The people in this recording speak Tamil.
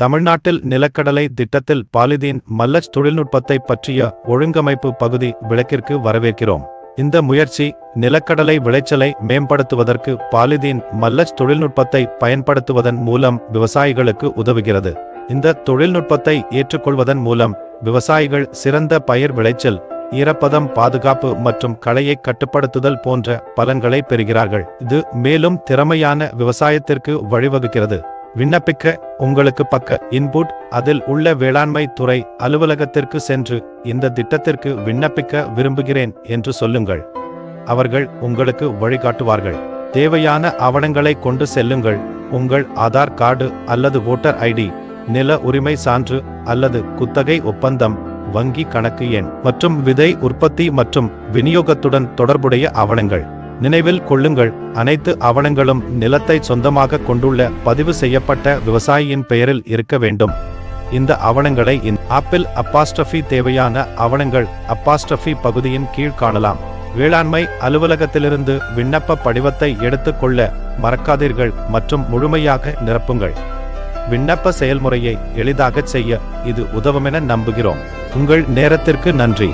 தமிழ்நாட்டில் நிலக்கடலை திட்டத்தில் பாலிதீன் மல்லச் தொழில்நுட்பத்தை பற்றிய ஒழுங்கமைப்பு பகுதி விளக்கிற்கு வரவேற்கிறோம். இந்த முயற்சி நிலக்கடலை விளைச்சலை மேம்படுத்துவதற்கு பாலிதீன் மல்லச் தொழில்நுட்பத்தை பயன்படுத்துவதன் மூலம் விவசாயிகளுக்கு உதவுகிறது. இந்த தொழில்நுட்பத்தை ஏற்றுக்கொள்வதன் மூலம் விவசாயிகள் சிறந்த பயிர் விளைச்சல், ஈரப்பதம் பாதுகாப்பு மற்றும் களையை கட்டுப்படுத்துதல் போன்ற பலன்களை பெறுகிறார்கள். இது மேலும் திறமையான விவசாயத்திற்கு வழிவகுக்கிறது. விண்ணப்பிக்க உங்களுக்கு பக்க இன்புட் அதில் உள்ள வேளாண்மை துறை அலுவலகத்திற்கு சென்று இந்த திட்டத்திற்கு விண்ணப்பிக்க விரும்புகிறேன் என்று சொல்லுங்கள். அவர்கள் உங்களுக்கு வழிகாட்டுவார்கள். தேவையான ஆவணங்களை கொண்டு செல்லுங்கள். உங்கள் ஆதார் கார்டு அல்லது ஓட்டர் ஐடி, நில உரிமை சான்று அல்லது குத்தகை ஒப்பந்தம், வங்கி கணக்கு எண் மற்றும் விதை உற்பத்தி மற்றும் விநியோகத்துடன் தொடர்புடைய ஆவணங்கள். நினைவில் கொள்ளுங்கள், அனைத்து ஆவணங்களும் நிலத்தை சொந்தமாக கொண்டுள்ள பதிவு செய்யப்பட்ட விவசாயியின் பெயரில் இருக்க வேண்டும். இந்த ஆவணங்களை ஆப்பிள் அப்பாஸ்ட்ரஃபி தேவையான ஆவணங்கள் அப்பாஸ்ட்ரஃபி பகுதியின் கீழ் காணலாம். வேளாண்மை அலுவலகத்திலிருந்து விண்ணப்ப படிவத்தை எடுத்துக்கொள்ள மறக்காதீர்கள் மற்றும் முழுமையாக நிரப்புங்கள். விண்ணப்ப செயல்முறையை எளிதாக செய்ய இது உதவுமென நம்புகிறோம். உங்கள் நேரத்திற்கு நன்றி.